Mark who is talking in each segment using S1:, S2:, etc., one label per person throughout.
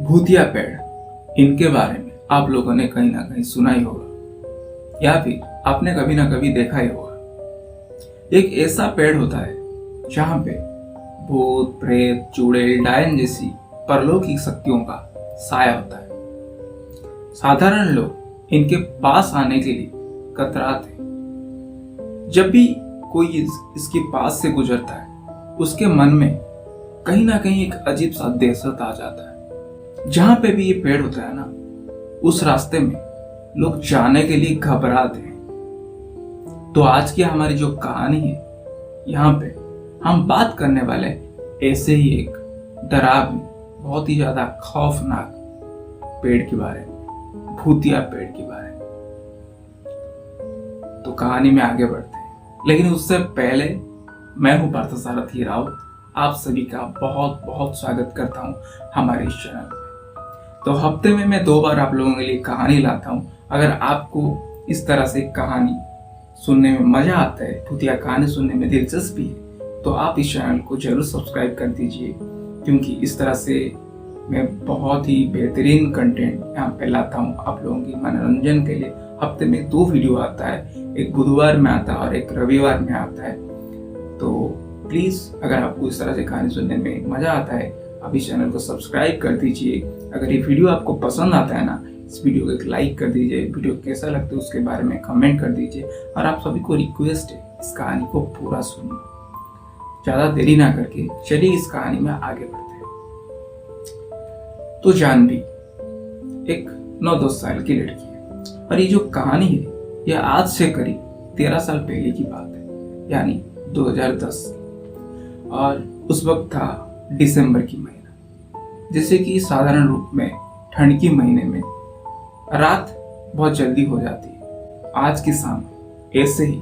S1: भूतिया पेड़, इनके बारे में आप लोगों ने कहीं ना कहीं सुना ही होगा या फिर आपने कभी ना कभी देखा ही होगा। एक ऐसा पेड़ होता है जहां पे भूत, प्रेत, चुड़ैल, डायन जैसी परलौकिक शक्तियों का साया होता है। साधारण लोग इनके पास आने के लिए कतराते हैं। जब भी कोई इसके पास से गुजरता है उसके मन में कहीं ना कहीं एक अजीब सा दहशत आ जाता है। जहां पे भी ये पेड़ होता है ना, उस रास्ते में लोग जाने के लिए घबराते हैं। तो आज की हमारी जो कहानी है, यहाँ पे हम बात करने वाले ऐसे ही एक डरावनी, बहुत ही ज्यादा खौफनाक पेड़ के बारे में, भूतिया पेड़ के बारे में। तो कहानी में आगे बढ़ते हैं, लेकिन उससे पहले मैं हूं पार्थसारथी राउत, आप सभी का बहुत बहुत स्वागत करता हूं हमारे इस चैनल में। तो हफ्ते में मैं 2 बार आप लोगों के लिए कहानी लाता हूं। अगर आपको इस तरह से कहानी सुनने में मजा आता है, भूतिया कहानी सुनने में दिलचस्पी है, तो आप इस चैनल को जरूर सब्सक्राइब कर दीजिए, क्योंकि इस तरह से मैं बहुत ही बेहतरीन कंटेंट यहाँ पे लाता हूँ आप लोगों की मनोरंजन के लिए। हफ्ते में 2 वीडियो आता है, एक बुधवार में आता है और एक रविवार में आता है। तो प्लीज अगर आपको इस तरह से कहानी सुनने में मजा आता है, आप इस चैनल को सब्सक्राइब कर दीजिए। अगर ये वीडियो आपको पसंद आता है ना, इस वीडियो को एक लाइक कर दीजिए, वीडियो कैसा लगता है उसके बारे में कमेंट कर दीजिए। और आप सभी को रिक्वेस्ट है, इस कहानी को पूरा सुनिए। ज्यादा देरी ना करके चलिए इस कहानी में आगे बढ़ते हैं। तो जानवी एक 9-10 साल की लड़की है, और ये जो कहानी है यह आज से करीब 13 साल पहले की बात है, यानी 2010। और उस वक्त था दिसंबर की महीना। जैसे कि साधारण रूप में ठंड की महीने में रात बहुत जल्दी हो जाती है, आज की शाम ऐसे ही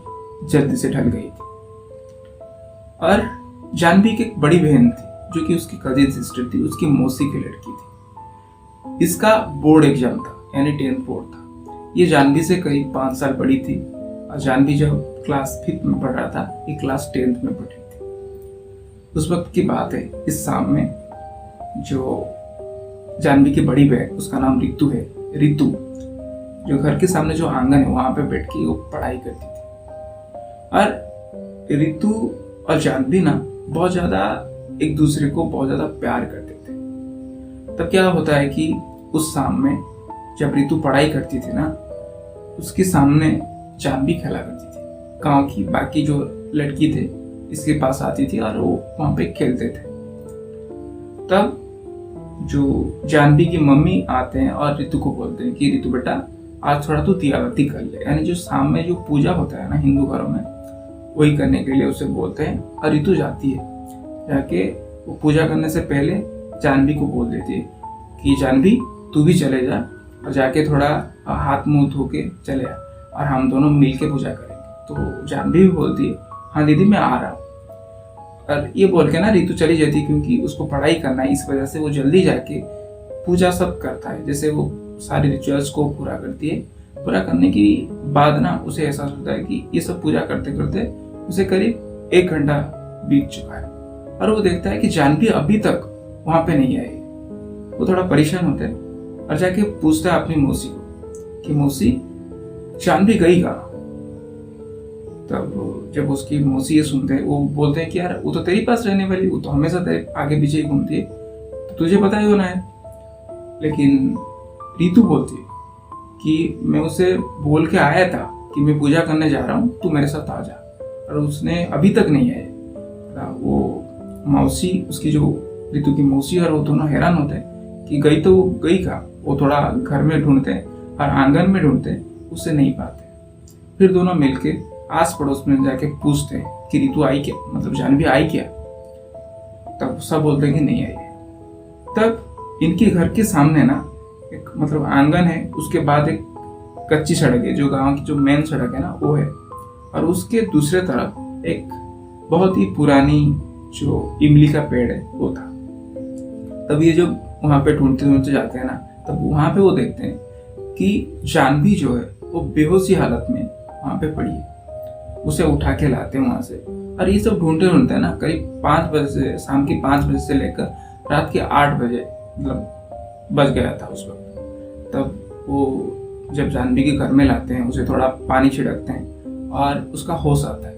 S1: जल्दी से ढल गई थी। और जानवी की एक बड़ी बहन थी जो कि उसकी कजिन सिस्टर थी, उसकी मौसी की लड़की थी। इसका बोर्ड एग्जाम था, यानी 10th बोर्ड था। ये जानवी से करीब 5 साल बड़ी थी, और जानवी जब क्लास 5th में पढ़ रहा था, ये क्लास 10th में पढ़ी थी। उस वक्त की बात है। इस शाम में जो जानवी की बड़ी बहन, उसका नाम रितु है, रितु जो घर के सामने जो आंगन है वहां पे बैठ के वो पढ़ाई करती थी। और रितु और जानवी ना बहुत ज्यादा एक दूसरे को बहुत ज्यादा प्यार करते थे। तब क्या होता है कि उस शाम में जब रितु पढ़ाई करती थी ना, उसके सामने जानवी खेला करती थी। गांव की बाकी जो लड़की थे इसके पास आती थी और वो वहां पे खेलते थे। तब जो जानवी की मम्मी आते हैं और रितु को बोलते हैं कि रितु बेटा, आज थोड़ा तू दियाबत्ती कर ले, यानी जो शाम में जो पूजा होता है ना हिंदू घरों में, वही करने के लिए उसे बोलते हैं। और रितु जाती है, जाके वो पूजा करने से पहले जानवी को बोल देती है कि जानवी तू भी चले जा, और जाके थोड़ा हाथ मुंह धो के चले आ, और हम दोनों मिल के पूजा करेंगे। तो जानवी भी बोलती है हाँ दीदी मैं आ रहा हूँ। और ये बोल के ना रितु चली जाती है, क्योंकि उसको पढ़ाई करना है, इस वजह से वो जल्दी जाके पूजा सब करता है। जैसे वो सारे रिचुअल्स को पूरा करती है। पूरा करने के बाद ना उसे एहसास होता है कि ये सब पूजा करते करते उसे करीब 1 घंटा बीत चुका है, और वो देखता है कि जानवी अभी तक वहां पे नहीं आई। वो थोड़ा परेशान होता है और जाके पूछता है अपनी मौसी को कि मौसी जानवी गई कहाँ। तब जब उसकी मौसी ये सुनते हैं, वो बोलते हैं कि यार वो तो तेरे पास रहने वाली, वो तो हमेशा तेरे आगे पीछे ही घूमती है, तो तुझे पता ही होना है। लेकिन रितु बोलती है कि मैं उसे बोल के आया था कि मैं पूजा करने जा रहा हूँ, तू मेरे साथ आ जा, और उसने अभी तक नहीं आया। वो मौसी, उसकी जो रितु की मौसी और वो दोनों हैरान होते हैं कि गई तो गई कहाँ। वो थोड़ा घर में ढूंढते हैं और आंगन में ढूंढते हैं, उसे नहीं पाते। फिर दोनों मिलके आस पड़ोस में जाके पूछते हैं कि रितु आई क्या, मतलब जानवी आई क्या। तब सब बोलते हैं कि नहीं आई है। तब इनके घर के सामने ना एक मतलब आंगन है, उसके बाद एक कच्ची सड़क है, जो गांव की जो मेन सड़क है ना वो है, और उसके दूसरे तरफ एक बहुत ही पुरानी जो इमली का पेड़ है वो था। तब ये जब वहां पे ढूंढते ढूंढते जाते हैं ना, तब वहां पे वो देखते हैं कि जानवी जो है वो बेहोशी हालत में वहां पे पड़ी है। उसे उठा के लाते हैं वहां से, और ये सब ढूंढते ढूंढते ना करीब 5 बजे से, शाम के 5 बजे से लेकर रात के 8 बजे, मतलब बच गया था उस वक्त। तब वो जब जानवी के घर में लाते हैं, उसे थोड़ा पानी छिड़कते हैं और उसका होश आता है।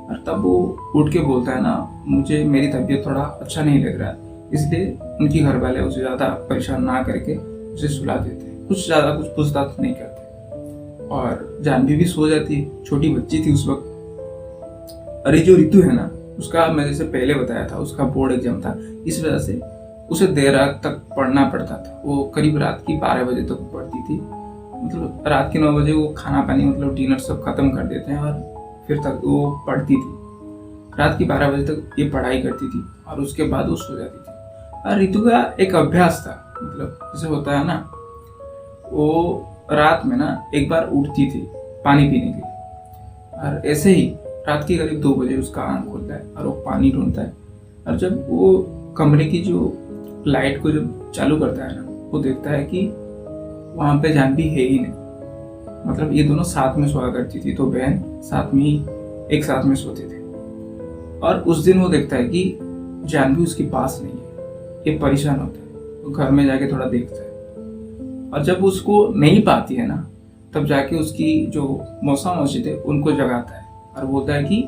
S1: और तब वो उठ के बोलता है ना, मुझे मेरी तबीयत थोड़ा अच्छा नहीं लग रहा है, इसलिए उनकी घर वाले उसे ज़्यादा परेशान ना करके उसे सुला देते हैं, कुछ ज़्यादा कुछ पूछताछ नहीं करते। और जानवी भी सो जाती है, छोटी बच्ची थी उस वक्त। अरे जो ऋतु है ना, उसका मैं जैसे पहले बताया था, उसका बोर्ड एग्जाम था, इस वजह से उसे देर रात तक पढ़ना पड़ता था। वो करीब रात की 12 बजे तक पढ़ती थी, मतलब रात के 9 बजे वो खाना पानी मतलब डिनर सब खत्म कर देते हैं और फिर तक वो पढ़ती थी। रात की 12 बजे तक ये पढ़ाई करती थी और उसके बाद वो सो जाती थी। और ऋतु का एक अभ्यास था, मतलब जैसे होता है ना, वो रात में ना एक बार उठती थी पानी पीने के लिए, और ऐसे ही रात के करीब 2 बजे उसका आंख खुलता है और वो पानी ढूंढता है। और जब वो कमरे की जो लाइट को जब चालू करता है ना, वो देखता है कि वहां पे जानवी है ही नहीं। मतलब ये दोनों साथ में सोया करती थी, तो बहन साथ में ही एक साथ में सोते थे। और उस दिन वो देखता है कि जानवी उसके पास नहीं है। ये परेशान होता है, तो घर में जाके थोड़ा देखता है, और जब उसको नहीं पाती है ना, तब जाके उसकी जो मौसा मौसी थे उनको जगाता है और बोलता है कि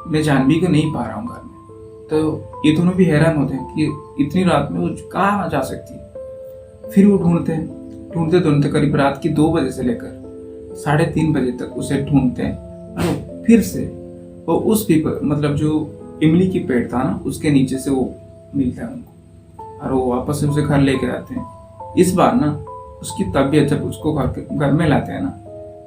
S1: मैं जानवी को नहीं पा रहा हूँ घर में। तो ये दोनों भी हैरान होते हैं कि इतनी रात में वो कहाँ जा सकती है। फिर वो ढूंढते ढूंढते करीब रात की 2 बजे से लेकर 3:30 बजे तक उसे ढूंढते हैं। और फिर से वो उस पीपल मतलब जो इमली की पेड़ था ना, उसके नीचे से वो मिलता है उनको, और वो वापस से उसे घर लेके आते हैं। इस बार ना उसकी तबीयत, जब उसको घर में लाते हैं ना,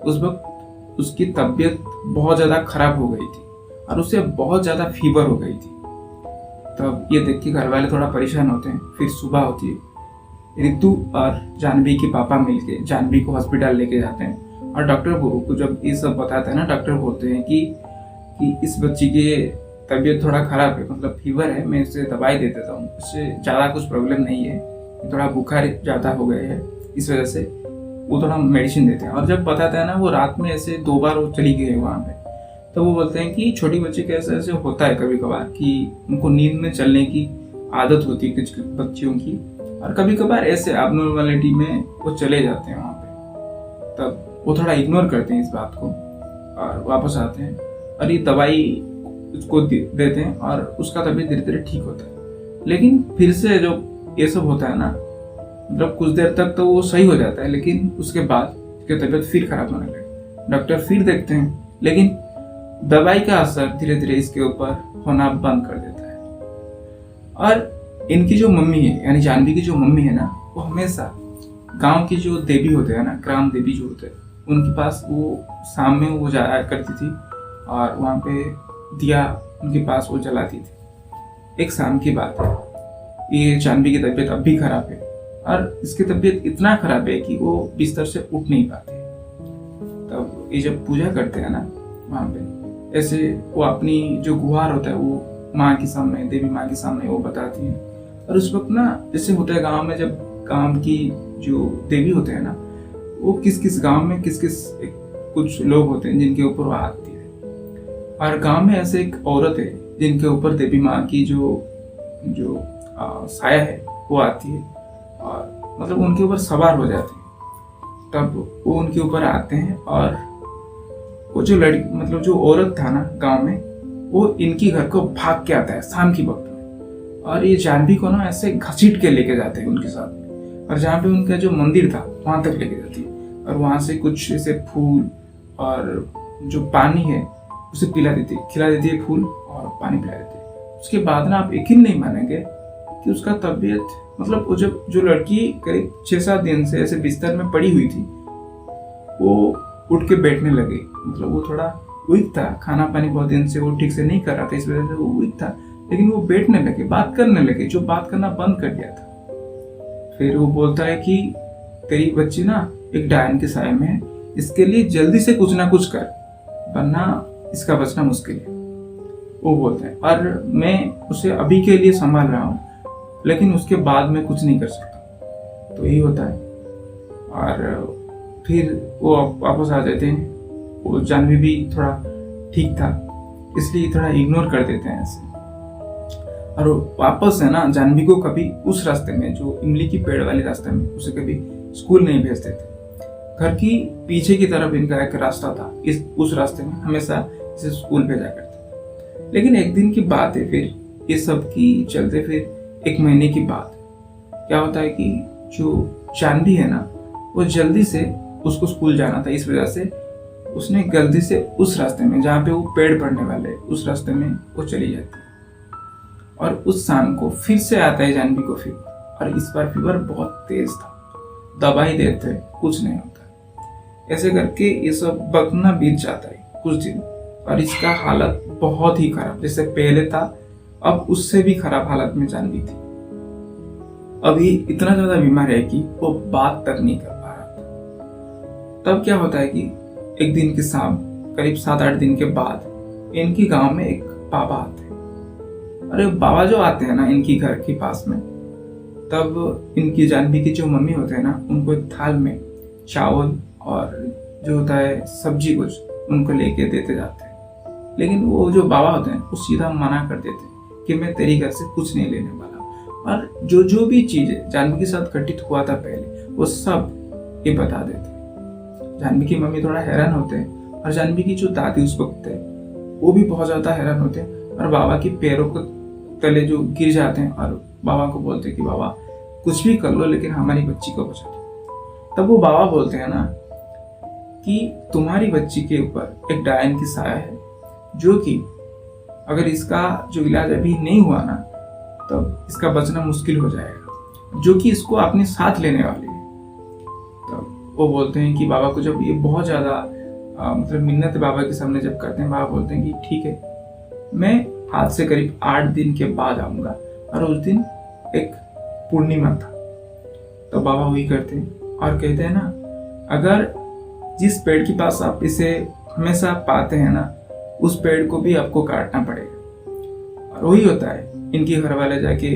S1: उस वक्त उसकी तबीयत बहुत ज़्यादा खराब हो गई थी और उसे बहुत ज़्यादा फीवर हो गई थी। तब ये देख के घर वाले थोड़ा परेशान होते हैं। फिर सुबह होती है, ऋतु और जानवी के पापा मिलके जानवी को हॉस्पिटल लेके जाते हैं। और डॉक्टर को जब ये सब बताते हैं ना, डॉक्टर बोलते हैं कि इस बच्ची की तबीयत थोड़ा खराब है, मतलब फीवर है, मैं इसे दवाई दे देता हूँ, इससे ज़्यादा कुछ प्रॉब्लम नहीं है, थोड़ा बुखार ज़्यादा हो गया है, इस वजह से वो थोड़ा मेडिसिन देते हैं। और जब बताते हैं ना, वो रात में ऐसे 2 बार वो चली गई वहाँ पे, तो वो बोलते हैं कि छोटी बच्चे के ऐसे होता है कभी कभार कि उनको नींद में चलने की आदत होती है कुछ बच्चियों की, और कभी कभार ऐसे एबनॉर्मलिटी में वो चले जाते हैं वहाँ पे। तब वो थोड़ा इग्नोर करते हैं इस बात को और वापस आते हैं और ये दवाई उसको देते हैं और उसका तबीयत धीरे धीरे ठीक होता है। लेकिन फिर से जो ये सब होता है ना, मतलब कुछ देर तक तो वो सही हो जाता है, लेकिन उसके बाद उसकी तबीयत फिर खराब होने लगे। डॉक्टर फिर देखते हैं, लेकिन दवाई का असर धीरे धीरे इसके ऊपर होना बंद कर देता है। और इनकी जो मम्मी है, यानी जानवी की जो मम्मी है ना, वो हमेशा गांव की जो देवी होते हैं ना, ग्राम देवी जो होते हैं, उनके पास वो शाम में वो जाया करती थी और वहाँ पे दिया उनके पास वो जलाती थी। एक शाम की बात है, ये जानवी की तबीयत अब भी खराब है और इसकी तबीयत इतना खराब है कि वो बिस्तर से उठ नहीं पाते। तब ये जब पूजा करते हैं ना वहाँ पे, ऐसे वो अपनी जो गुहार होता है वो माँ के सामने, देवी माँ के सामने वो बताती है। और उस वक्त ना जैसे होता है गाँव में, जब गाँव की जो देवी होते हैं ना, वो किस किस गाँव में किस किस कुछ लोग होते हैं जिनके ऊपर वो आती है। और गाँव में ऐसे एक औरत है जिनके ऊपर देवी माँ की जो साया है वो आती है और मतलब उनके ऊपर सवार हो जाती है। तब वो उनके ऊपर आते हैं और वो जो लड़की मतलब जो औरत था ना गांव में, वो इनकी घर को भाग के आता है शाम की वक्त में, और ये जानवी को ना ऐसे घसीट के लेके जाते हैं उनके साथ में, और जहाँ पे उनका जो मंदिर था वहां तक लेके जाती है, और वहां से कुछ ऐसे फूल और जो पानी है उसे खिला देती है, फूल और पानी पिला देती है। उसके बाद ना आप यकीन नहीं मानेंगे कि उसका तबीयत, मतलब वो जब जो लड़की करीब 6-7 दिन से ऐसे बिस्तर में पड़ी हुई थी, वो उठ के बैठने लगी। मतलब वो थोड़ा वीक था, खाना पानी बहुत दिन से वो ठीक से नहीं कर रहा था, इस वजह से वो वीक था, लेकिन वो बैठने लगे, बात करने लगे, जो बात करना बंद कर दिया था। फिर वो बोलता है कि तेरी बच्ची ना एक डायन के साए में है, इसके लिए जल्दी से कुछ ना कुछ कर, वरना इसका बचना मुश्किल है, वो बोलते हैं। और मैं उसे अभी के लिए संभाल रहा हूँ, लेकिन उसके बाद में कुछ नहीं कर सकता। तो यही होता है। और फिर वो वापस आ जाते हैं। वो जानवी भी थोड़ा ठीक था, इसलिए थोड़ा इग्नोर कर देते हैं ऐसे। और वापस है ना जानवी को कभी उस रास्ते में, जो इमली की पेड़ वाले रास्ते में, उसे कभी स्कूल नहीं भेजते थे। घर की पीछे की तरफ इनका एक रास्ता था, उस रास्ते में हमेशा इसे स्कूल भेजा करते थे। लेकिन एक दिन की बात है, फिर ये सब की चलते फिर 1 महीने की बात क्या होता है कि जो जानवी है ना, वो जल्दी से उसको स्कूल जाना था, इस वजह से उसने गलती से उस रास्ते में जहाँ पे वो पेड़ पड़ने वाले उस रास्ते में वो चली जाती है। और उस शाम को फिर से आता है जानवी को फीवर, और इस बार फीवर बहुत तेज था। दवाई देते कुछ नहीं होता। ऐसे करके ये सब वक्त ना बीत जाता है कुछ दिन, और इसका हालत बहुत ही खराब, जैसे पहले था अब उससे भी खराब हालत में जानवी थी। अभी इतना ज्यादा बीमार है कि वो बात तक नहीं कर पा रहा था। तब क्या होता है कि एक दिन की शाम, करीब 7-8 दिन के बाद इनकी गांव में एक बाबा आते हैं। अरे बाबा जो आते हैं ना इनकी घर के पास में, तब इनकी जानवी की जो मम्मी होते हैं ना, उनको एक थाल में चावल और जो होता है सब्जी कुछ उनको लेके देते जाते हैं। लेकिन वो जो बाबा होते हैं वो सीधा मना कर देते हैं कि मैं तेरी घर से कुछ नहीं लेने वाला। और जो भी चीजें जानवी के साथ घटित हुआ था पहले, वो सब ये बता देते हैं। जानवी की मम्मी थोड़ा हैरान होते हैं, और जानवी की जो दादी उस वक्त है वो भी बहुत ज्यादा हैरान होते हैं, और बाबा के पैरों को तले जो गिर जाते हैं और बाबा को बोलते हैं कि बाबा कुछ भी कर लो लेकिन हमारी बच्ची को बचा दो। तब वो बाबा बोलते हैं ना कि तुम्हारी बच्ची के ऊपर एक डायन की साया है, जो कि अगर इसका जो इलाज अभी नहीं हुआ ना, तब इसका बचना मुश्किल हो जाएगा, जो कि इसको अपने साथ लेने वाली है। तब वो बोलते हैं कि बाबा को जब ये बहुत ज्यादा मतलब मिन्नत बाबा के सामने जब करते हैं, बाबा बोलते हैं कि ठीक है, मैं आज से करीब 8 दिन के बाद आऊंगा। और उस दिन एक पूर्णिमा था। तो बाबा वही करते हैं और कहते हैं ना, अगर जिस पेड़ के पास आप इसे हमेशा पाते हैं ना, उस पेड़ को भी आपको काटना पड़ेगा। और वही होता है, इनके घर वाले जाके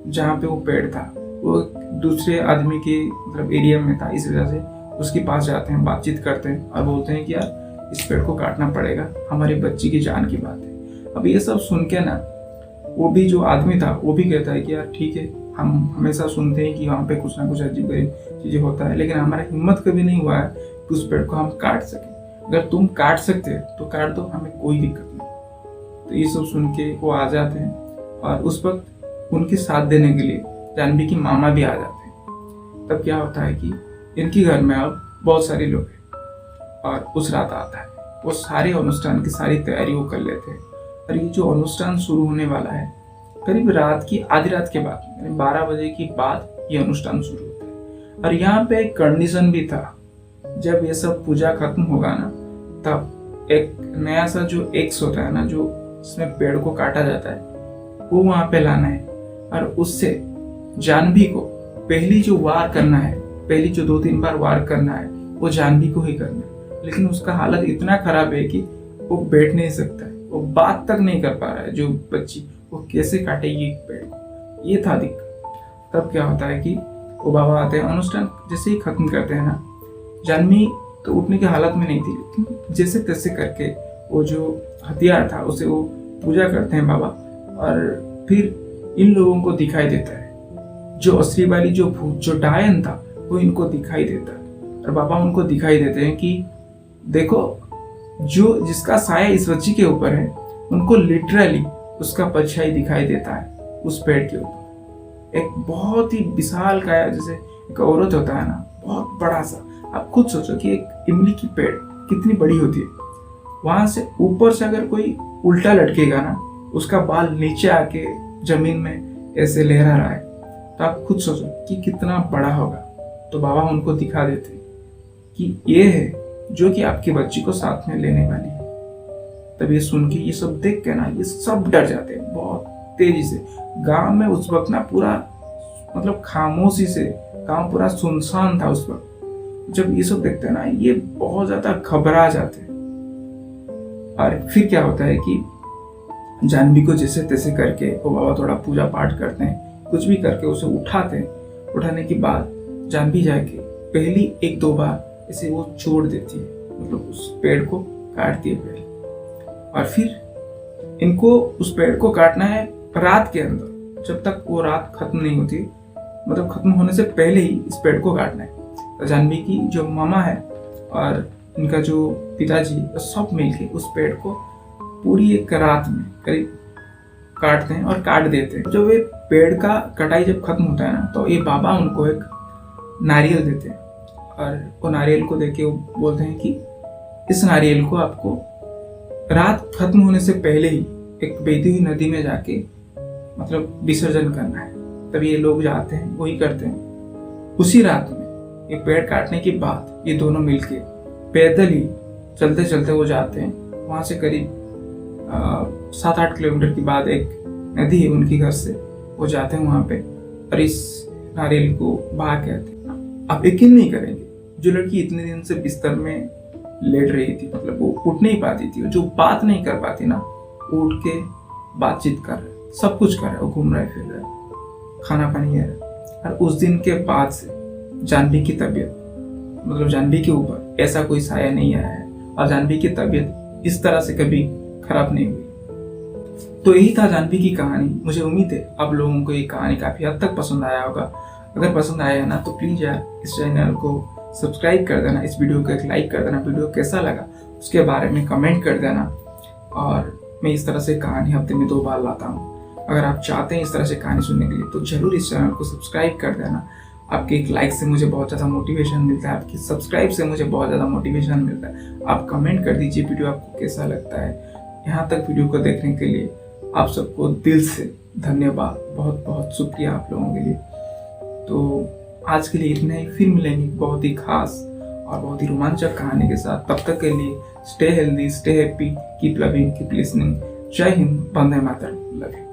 S1: जहाँ पे वो पेड़ था वो दूसरे आदमी के मतलब एरिया में था, इस वजह से उसके पास जाते हैं, बातचीत करते हैं और बोलते हैं कि यार इस पेड़ को काटना पड़ेगा, हमारी बच्ची की जान की बात है। अब ये सब सुन के ना, वो भी जो आदमी था वो भी कहता है कि यार ठीक है, हम हमेशा सुनते हैं कि वहाँ पे कुछ ना कुछ अजीब गरीब चीजें होता है, लेकिन हमारा हिम्मत कभी नहीं हुआ है कि उस पेड़ को हम काट सके। अगर तुम काट सकते हो तो काट दो, हमें कोई दिक्कत नहीं। तो ये सब सुन के वो आ जाते हैं, और उस वक्त उनके साथ देने के लिए जानवी की मामा भी आ जाते हैं। तब क्या होता है कि इनके घर में अब बहुत सारे लोग हैं, और उस रात आता है, वो सारे अनुष्ठान की सारी तैयारी वो कर लेते हैं। और ये जो अनुष्ठान शुरू होने वाला है करीब रात की आधी रात के बाद, यानी 12 बजे के बाद ये अनुष्ठान शुरू होता है। और यहाँ पे एक कंडीशन भी था, जब ये सब पूजा खत्म होगा ना, तब एक नया सा जो एक्स होता है ना, जो इसमें पेड़ को काटा जाता है, वो वहां पे लाना है। और उससे जानवी को पहली जो वार करना है, पहली जो 2-3 बार वार करना है, वो जानवी को ही करना है। लेकिन उसका हालत इतना खराब है कि वो बैठ नहीं सकता है, वो बात तक नहीं कर पा रहा है। जो बच्ची वो कैसे काटेगी पेड़ को, ये था दिक्कत। तब क्या होता है कि वो बाबा आते हैं, अनुष्ठान जैसे ही खत्म करते हैं ना, जानवी तो उठने की हालत में नहीं थी, लेकिन जैसे तैसे करके वो जो हथियार था उसे वो पूजा करते हैं बाबा। और फिर इन लोगों को दिखाई देता है, जो असली वाली जो भूत, जो डायन था, वो इनको दिखाई देता है। और बाबा उनको दिखाई देते हैं कि देखो, जो जिसका साया इस बच्ची के ऊपर है, उनको लिटरली उसका परछाई दिखाई देता है उस पेड़ के ऊपर। एक बहुत ही विशाल काया, जैसे एक औरत होता है ना, बहुत बड़ा सा। आप खुद सोचो कि एक इमली की पेड़ कितनी बड़ी होती है, वहां से ऊपर से अगर कोई उल्टा लटकेगा ना, उसका बाल नीचे आके जमीन में ऐसे लहरा रहा है, तो आप खुद सोचो कि कितना बड़ा होगा। तो बाबा उनको दिखा देते कि ये है जो कि आपकी बच्ची को साथ में लेने वाली है। तब ये सुन के, ये सब देख के ना, ये सब डर जाते हैं बहुत तेजी से। गांव में उस वक्त ना पूरा मतलब खामोशी से, गांव पूरा सुनसान था उस वक्त। जब ये सब देखते हैं ना, ये बहुत ज्यादा घबरा जाते हैं। और फिर क्या होता है कि जानवी को जैसे तैसे करके वो बाबा थोड़ा पूजा पाठ करते हैं, कुछ भी करके उसे उठाते हैं। उठाने के बाद जानवी जाके पहली 1-2 बार ऐसे वो छोड़ देती है, मतलब उस पेड़ को काटती है पहले। और फिर इनको उस पेड़ को काटना है रात के अंदर जब तक वो रात खत्म नहीं होती, मतलब खत्म होने से पहले ही इस पेड़ को काटना है। तो जानवी की जो मामा है और इनका जो पिताजी सब मिलके उस पेड़ को पूरी एक रात में करीब काटते हैं और काट देते हैं। जब ये पेड़ का कटाई जब खत्म होता है ना, तो ये बाबा उनको एक नारियल देते हैं और वो नारियल को देके वो बोलते हैं कि इस नारियल को आपको रात खत्म होने से पहले ही एक बहती हुई नदी में जाके मतलब विसर्जन करना है। तब ये लोग जाते हैं, वही करते हैं। उसी रात में ये पेड़ काटने के बाद ये दोनों मिलके पैदल ही चलते चलते वो जाते हैं। वहां से करीब 7-8 किलोमीटर के बाद एक नदी है उनके घर से, वो जाते हैं वहां पे और इस नारियल को बहा के आते हैं। आप यकीन नहीं करेंगे, जो लड़की इतने दिन से बिस्तर में लेट रही थी, मतलब वो उठ नहीं पाती थी, जो बात नहीं कर पाती ना, वो उठ के बातचीत कर रहे, सब कुछ कर रहे, वो घूम रहे फिर रहे, खाना पानी है। और उस दिन के बाद से जानवी की तबीयत, मतलब जानवी के ऊपर ऐसा कोई साया नहीं आया है और जानवी की तबीयत इस तरह से कभी खराब नहीं हुई। तो यही था जानवी की कहानी। मुझे उम्मीद है आप लोगों को ये कहानी काफी हद तक पसंद आया होगा। अगर पसंद आया है ना, तो प्लीज यार इस चैनल को सब्सक्राइब कर देना, इस वीडियो को एक लाइक कर देना, वीडियो कैसा लगा उसके बारे में कमेंट कर देना। और मैं इस तरह से कहानी हफ्ते में 2 बार लाता हूँ। अगर आप चाहते हैं इस तरह से कहानी सुनने के लिए, तो जरूर इस चैनल को सब्सक्राइब कर देना। आपके एक लाइक से मुझे बहुत ज़्यादा मोटिवेशन मिलता है, आपकी सब्सक्राइब से मुझे बहुत ज़्यादा मोटिवेशन मिलता है। आप कमेंट कर दीजिए वीडियो आपको कैसा लगता है। यहाँ तक वीडियो को देखने के लिए आप सबको दिल से धन्यवाद, बहुत बहुत शुक्रिया आप लोगों के लिए। तो आज के लिए इतना ही, फिर मिलेंगे बहुत ही खास और बहुत ही रोमांचक कहानी के साथ। तब तक के लिए stay healthy, stay happy, keep loving, keep listening. जय हिंद, वंदे मातरम, लव यू।